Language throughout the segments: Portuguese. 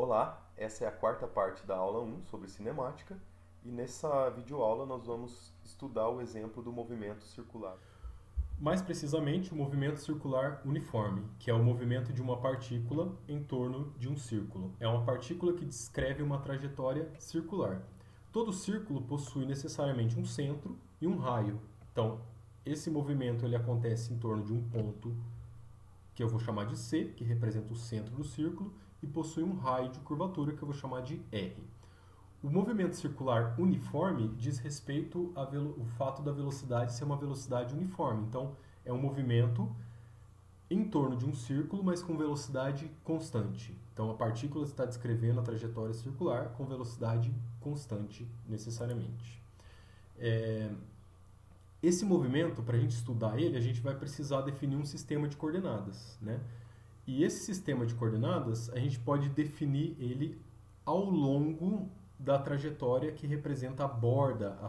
Olá, essa é a quarta parte da aula 1 sobre cinemática e nessa videoaula nós vamos estudar o exemplo do movimento circular. Mais precisamente, o movimento circular uniforme, que é o movimento de uma partícula em torno de um círculo. É uma partícula que descreve uma trajetória circular. Todo círculo possui necessariamente um centro e um raio. Então, esse movimento ele acontece em torno de um ponto que eu vou chamar de C, que representa o centro do círculo, e possui um raio de curvatura que eu vou chamar de R. O movimento circular uniforme diz respeito ao fato da velocidade ser uma velocidade uniforme. Então, é um movimento em torno de um círculo, mas com velocidade constante. Então, a partícula está descrevendo a trajetória circular com velocidade constante, necessariamente. Esse movimento, para a gente estudar ele, a gente vai precisar definir um sistema de coordenadas, né? E esse sistema de coordenadas, a gente pode definir ele ao longo da trajetória que representa a borda,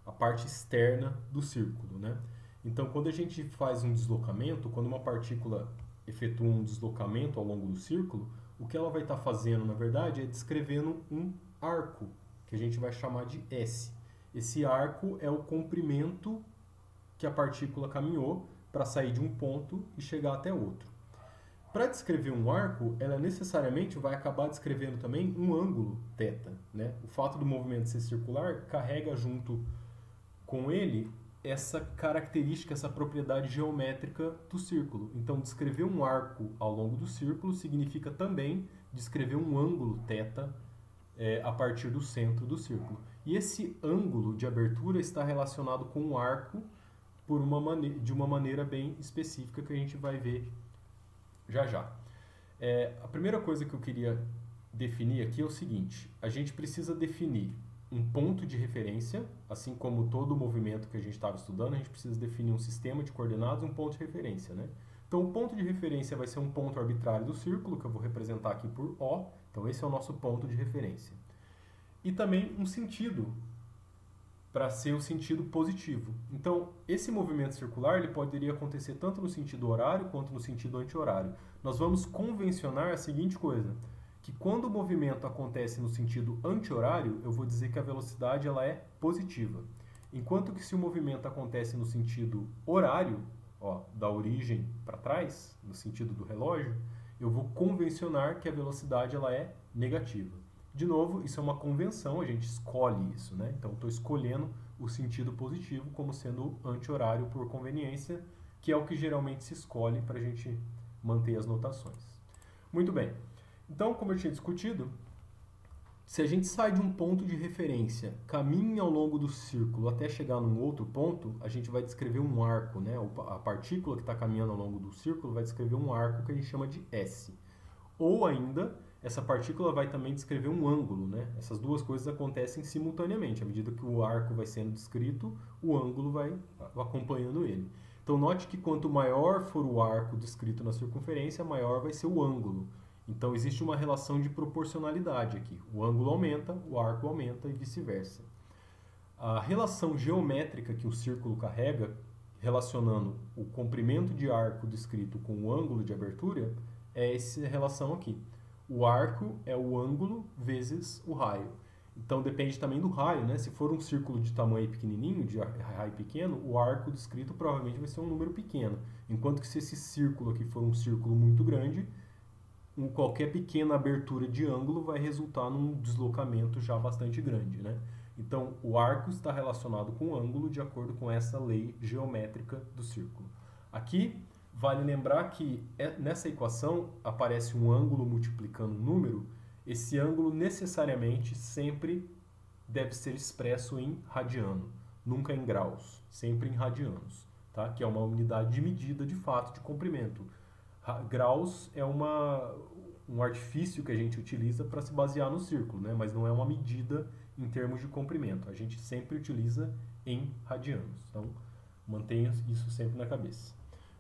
a parte externa do círculo, né? Então, quando a gente faz um deslocamento, quando uma partícula efetua um deslocamento ao longo do círculo, o que ela vai estar fazendo, na verdade, é descrevendo um arco, que a gente vai chamar de S. Esse arco é o comprimento que a partícula caminhou para sair de um ponto e chegar até outro. Para descrever um arco, ela necessariamente vai acabar descrevendo também um ângulo θ, né? O fato do movimento ser circular carrega junto com ele essa característica, essa propriedade geométrica do círculo. Então, descrever um arco ao longo do círculo significa também descrever um ângulo θ a partir do centro do círculo. E esse ângulo de abertura está relacionado com o arco de uma maneira bem específica que a gente vai ver já já. A primeira coisa que eu queria definir aqui é o seguinte: a gente precisa definir um ponto de referência, assim como todo o movimento que a gente estava estudando, a gente precisa definir um sistema de coordenadas e um ponto de referência, né? Então, o ponto de referência vai ser um ponto arbitrário do círculo, que eu vou representar aqui por O. Então, esse é o nosso ponto de referência. E também um sentido, para ser o sentido positivo. Então, esse movimento circular ele poderia acontecer tanto no sentido horário quanto no sentido anti-horário. Nós vamos convencionar a seguinte coisa, que quando o movimento acontece no sentido anti-horário, eu vou dizer que a velocidade ela é positiva. Enquanto que se o movimento acontece no sentido horário, da origem para trás, no sentido do relógio, eu vou convencionar que a velocidade ela é negativa. De novo, isso é uma convenção, a gente escolhe isso, né? Então, estou escolhendo o sentido positivo como sendo anti-horário por conveniência, que é o que geralmente se escolhe para a gente manter as notações. Muito bem. Então, como eu tinha discutido, se a gente sai de um ponto de referência, caminha ao longo do círculo até chegar num outro ponto, a gente vai descrever um arco, né? A partícula que está caminhando ao longo do círculo vai descrever um arco que a gente chama de S. Ou ainda, essa partícula vai também descrever um ângulo, né? Essas duas coisas acontecem simultaneamente. À medida que o arco vai sendo descrito, o ângulo vai acompanhando ele. Então, note que quanto maior for o arco descrito na circunferência, maior vai ser o ângulo. Então, existe uma relação de proporcionalidade aqui. O ângulo aumenta, o arco aumenta e vice-versa. A relação geométrica que o círculo carrega, relacionando o comprimento de arco descrito com o ângulo de abertura, é essa relação aqui. O arco é o ângulo vezes o raio. Então, depende também do raio, né? Se for um círculo de tamanho pequenininho, de raio pequeno, o arco descrito provavelmente vai ser um número pequeno. Enquanto que se esse círculo aqui for um círculo muito grande, qualquer pequena abertura de ângulo vai resultar num deslocamento já bastante grande, né? Então, o arco está relacionado com o ângulo de acordo com essa lei geométrica do círculo. Aqui, vale lembrar que nessa equação aparece um ângulo multiplicando um número. Esse ângulo necessariamente sempre deve ser expresso em radiano, nunca em graus, sempre em radianos, tá? Que é uma unidade de medida de fato de comprimento. Graus é um artifício que a gente utiliza para se basear no círculo, né? Mas não é uma medida em termos de comprimento. A gente sempre utiliza em radianos. Então, mantenha isso sempre na cabeça.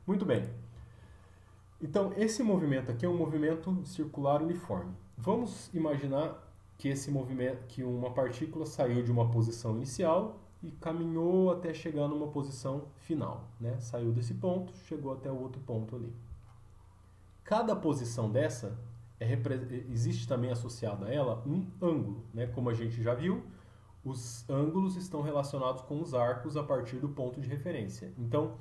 Muito bem. Então, esse movimento aqui é um movimento circular uniforme. Vamos imaginar que esse movimento, que uma partícula saiu de uma posição inicial e caminhou até chegar numa posição final, né? Saiu desse ponto, chegou até o outro ponto ali. Cada posição dessa existe também associado a ela um ângulo, né? Como a gente já viu, os ângulos estão relacionados com os arcos a partir do ponto de referência. Então,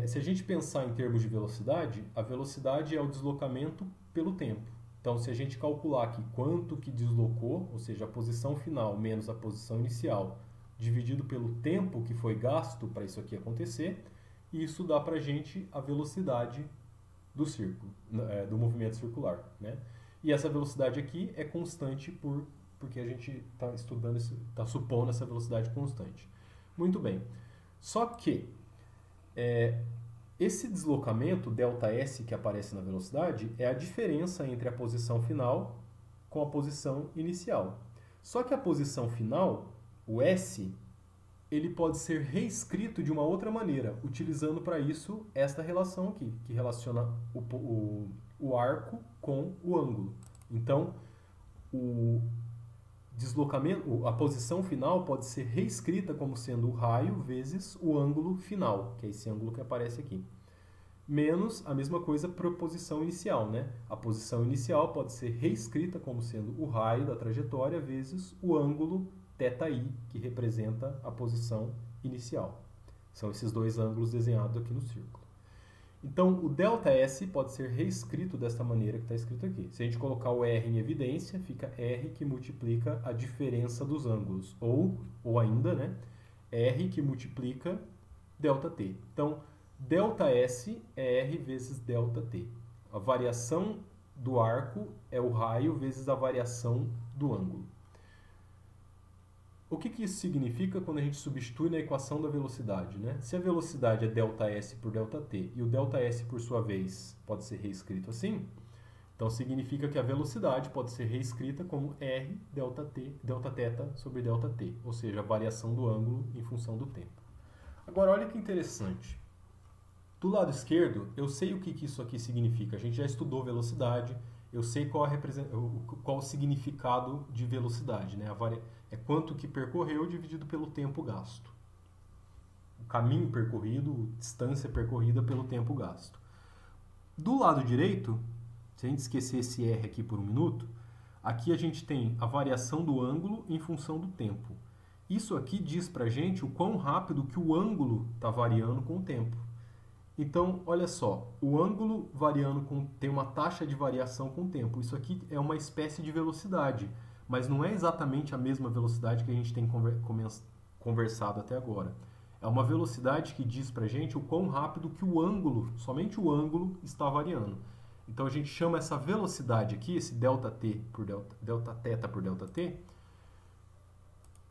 se a gente pensar em termos de velocidade, a velocidade é o deslocamento pelo tempo. Então, se a gente calcular aqui quanto que deslocou, ou seja, a posição final menos a posição inicial, dividido pelo tempo que foi gasto para isso aqui acontecer, isso dá para a gente a velocidade do círculo, do movimento circular, né? E essa velocidade aqui é constante porque a gente está estudando, está supondo essa velocidade constante. Muito bem. Só que esse deslocamento, ΔS, que aparece na velocidade, é a diferença entre a posição final com a posição inicial. Só que a posição final, o S, ele pode ser reescrito de uma outra maneira, utilizando para isso esta relação aqui, que relaciona o arco com o ângulo. Então, o deslocamento, a posição final pode ser reescrita como sendo o raio vezes o ângulo final, que é esse ângulo que aparece aqui. Menos a mesma coisa para a posição inicial, né? A posição inicial pode ser reescrita como sendo o raio da trajetória vezes o ângulo θi, que representa a posição inicial. São esses dois ângulos desenhados aqui no círculo. Então, o ΔS pode ser reescrito desta maneira que está escrito aqui. Se a gente colocar o R em evidência, fica R que multiplica a diferença dos ângulos. Ou ainda, né, R que multiplica ΔT. Então, ΔS é R vezes ΔT. A variação do arco é o raio vezes a variação do ângulo. O que isso significa quando a gente substitui na equação da velocidade, né? Se a velocidade é ΔS por ΔT e o ΔS, por sua vez, pode ser reescrito assim, então significa que a velocidade pode ser reescrita como R Δθ sobre ΔT, ou seja, a variação do ângulo em função do tempo. Agora, olha que interessante. Do lado esquerdo, eu sei o que isso aqui significa. A gente já estudou velocidade, eu sei qual o significado de velocidade, né? É quanto que percorreu dividido pelo tempo gasto. O caminho percorrido, distância percorrida pelo tempo gasto. Do lado direito, se a gente esquecer esse R aqui por um minuto, aqui a gente tem a variação do ângulo em função do tempo. Isso aqui diz pra gente o quão rápido que o ângulo está variando com o tempo. Então, olha só, o ângulo variando tem uma taxa de variação com o tempo. Isso aqui é uma espécie de velocidade, mas não é exatamente a mesma velocidade que a gente tem conversado até agora. É uma velocidade que diz pra gente o quão rápido que o ângulo, somente o ângulo, está variando. Então a gente chama essa velocidade aqui, esse Δθ por ΔT,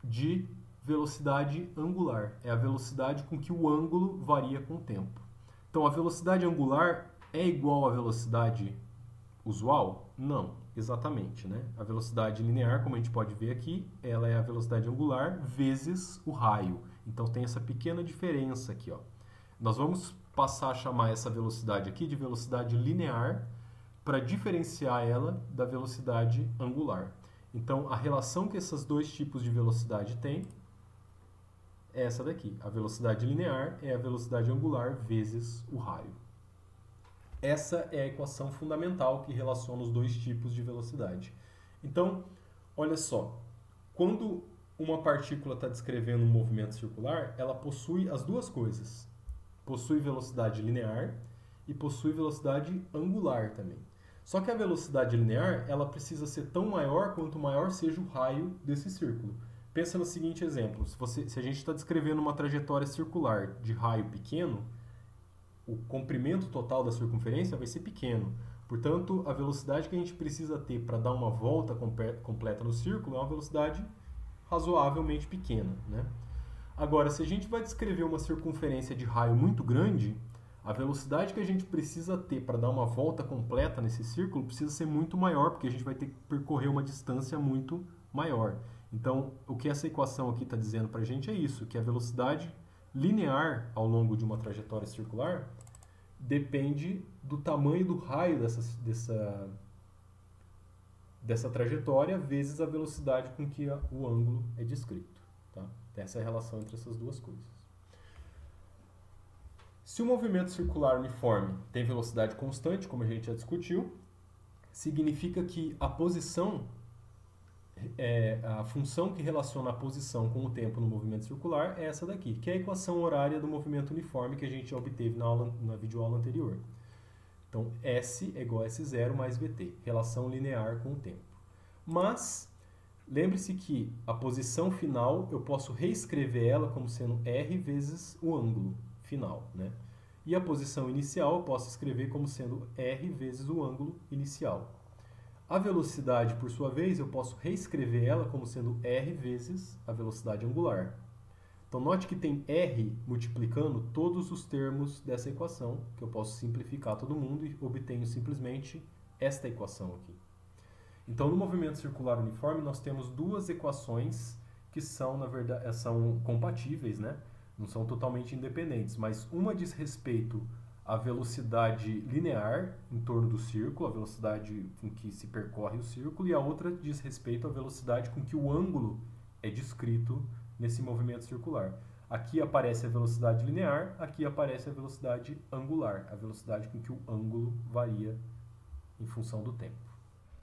de velocidade angular. É a velocidade com que o ângulo varia com o tempo. Então, a velocidade angular é igual à velocidade usual? Não, exatamente, né? A velocidade linear, como a gente pode ver aqui, ela é a velocidade angular vezes o raio. Então, tem essa pequena diferença aqui, ó. Nós vamos passar a chamar essa velocidade aqui de velocidade linear para diferenciar ela da velocidade angular. Então, a relação que esses dois tipos de velocidade têm é essa daqui. A velocidade linear é a velocidade angular vezes o raio. Essa é a equação fundamental que relaciona os dois tipos de velocidade. Então, olha só. Quando uma partícula está descrevendo um movimento circular, ela possui as duas coisas. Possui velocidade linear e possui velocidade angular também. Só que a velocidade linear, ela precisa ser tão maior quanto maior seja o raio desse círculo. Pensa no seguinte exemplo, se a gente está descrevendo uma trajetória circular de raio pequeno, o comprimento total da circunferência vai ser pequeno. Portanto, a velocidade que a gente precisa ter para dar uma volta completa no círculo é uma velocidade razoavelmente pequena, né? Agora, se a gente vai descrever uma circunferência de raio muito grande, a velocidade que a gente precisa ter para dar uma volta completa nesse círculo precisa ser muito maior, porque a gente vai ter que percorrer uma distância muito maior. Então, o que essa equação aqui está dizendo para a gente é isso, que a velocidade linear ao longo de uma trajetória circular depende do tamanho do raio dessa trajetória vezes a velocidade com que o ângulo é descrito. Tá? Essa é a relação entre essas duas coisas. Se o movimento circular uniforme tem velocidade constante, como a gente já discutiu, significa que a posição, a função que relaciona a posição com o tempo no movimento circular é essa daqui, que é a equação horária do movimento uniforme que a gente já obteve na videoaula anterior. Então, S é igual a S0 mais VT, relação linear com o tempo. Mas, lembre-se que a posição final, eu posso reescrever ela como sendo R vezes o ângulo final, né? E a posição inicial eu posso escrever como sendo R vezes o ângulo inicial. A velocidade, por sua vez, eu posso reescrever ela como sendo R vezes a velocidade angular. Então, note que tem R multiplicando todos os termos dessa equação, que eu posso simplificar todo mundo e obtenho simplesmente esta equação aqui. Então, no movimento circular uniforme, nós temos duas equações que são, na verdade, são compatíveis, né? Não são totalmente independentes, mas uma diz respeito à velocidade linear em torno do círculo, a velocidade com que se percorre o círculo, e a outra diz respeito à velocidade com que o ângulo é descrito nesse movimento circular. Aqui aparece a velocidade linear, aqui aparece a velocidade angular, a velocidade com que o ângulo varia em função do tempo.